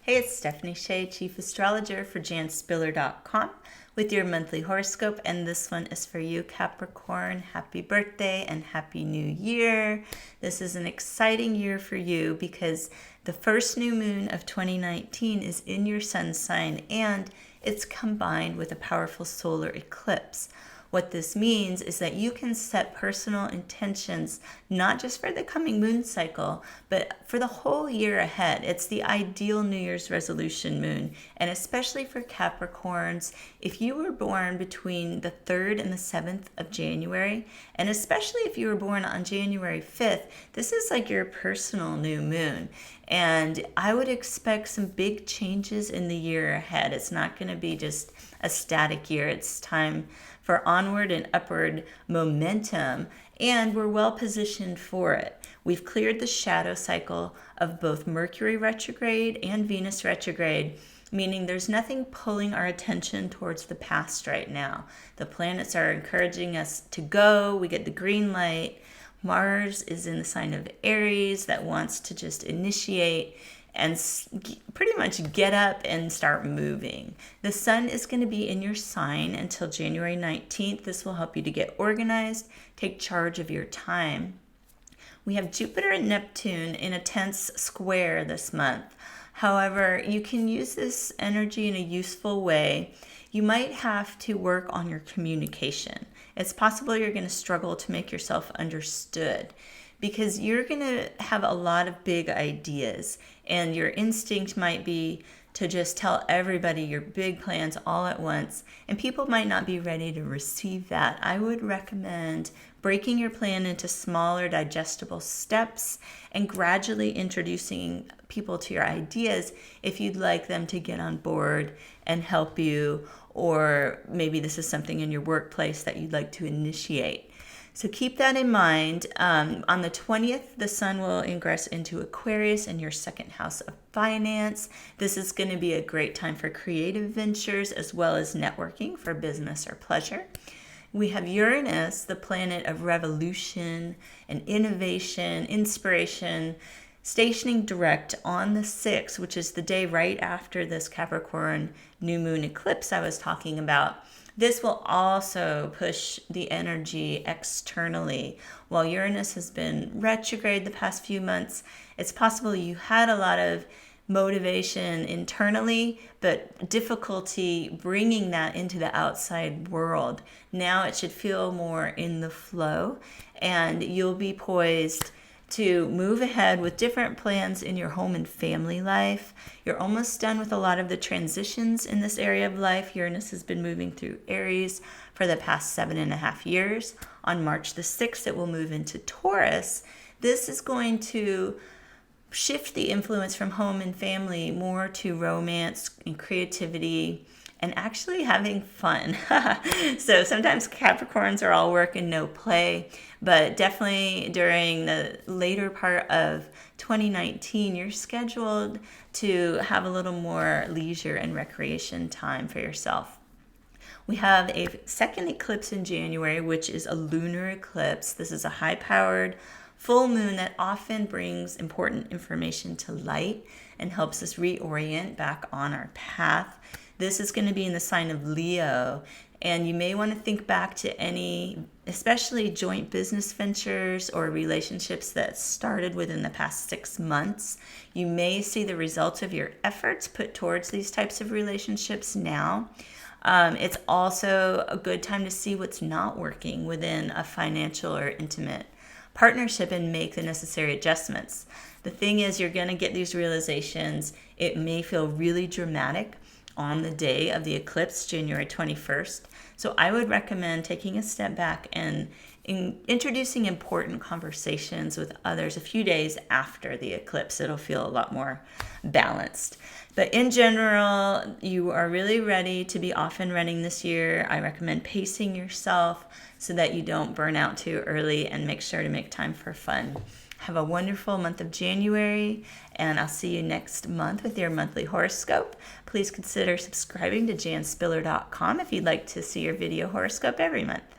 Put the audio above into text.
Hey, it's Stephanie Shea, Chief Astrologer for janspiller.com with your monthly horoscope, and this one is for you, Capricorn. Happy birthday and Happy New Year. This is an exciting year for you because the first new moon of 2019 is in your sun sign and it's combined with a powerful solar eclipse. What this means is that you can set personal intentions, not just for the coming moon cycle, but for the whole year ahead. It's the ideal New Year's resolution moon, and especially for Capricorns, if you were born between the 3rd and the 7th of January, and especially if you were born on January 5th, this is like your personal new moon. And I would expect some big changes in the year ahead. It's not going to be just a static year. It's time for onward and upward momentum, and we're well positioned for it. We've cleared the shadow cycle of both Mercury retrograde and Venus retrograde, meaning there's nothing pulling our attention towards the past right now. The planets are encouraging us to go. We get the green light. Mars is in the sign of Aries that wants to just initiate and pretty much get up and start moving. The sun is going to be in your sign until January 19th. This will help you to get organized, take charge of your time. We have Jupiter and Neptune in a tense square this month. However, you can use this energy in a useful way. You might have to work on your communication. It's possible you're going to struggle to make yourself understood, because you're going to have a lot of big ideas, and your instinct might be to just tell everybody your big plans all at once, and people might not be ready to receive that. I would recommend breaking your plan into smaller, digestible steps and gradually introducing people to your ideas if you'd like them to get on board and help you, or maybe this is something in your workplace that you'd like to initiate. So keep that in mind. On the 20th, the sun will ingress into Aquarius in your second house of finance. This is going to be a great time for creative ventures as well as networking for business or pleasure. We have Uranus, the planet of revolution and innovation, inspiration, stationing direct on the 6th, which is the day right after this Capricorn new moon eclipse I was talking about. This will also push the energy externally. While Uranus has been retrograde the past few months, it's possible you had a lot of motivation internally, but difficulty bringing that into the outside world. Now it should feel more in the flow, and you'll be poised to move ahead with different plans in your home and family life. You're almost done with a lot of the transitions in this area of life. Uranus has been moving through Aries for the past 7.5 years. On March the 6th, it will move into Taurus. This is going to shift the influence from home and family more to romance and creativity and actually having fun. So sometimes Capricorns are all work and no play, but definitely during the later part of 2019, you're scheduled to have a little more leisure and recreation time for yourself. We have a second eclipse in January, which is a lunar eclipse. This is a high-powered full moon that often brings important information to light and helps us reorient back on our path. This is going to be in the sign of Leo, and you may want to think back to any, especially joint business ventures or relationships that started within the past 6 months. You may see the results of your efforts put towards these types of relationships now. It's also a good time to see what's not working within a financial or intimate partnership and make the necessary adjustments. The thing is, you're going to get these realizations. It may feel really dramatic on the day of the eclipse, January 21st. So I would recommend taking a step back and introducing important conversations with others a few days after the eclipse. It'll feel a lot more balanced. But in general, you are really ready to be off and running this year. I recommend pacing yourself so that you don't burn out too early, and make sure to make time for fun. Have a wonderful month of January, and I'll see you next month with your monthly horoscope. Please consider subscribing to janspiller.com if you'd like to see your video horoscope every month.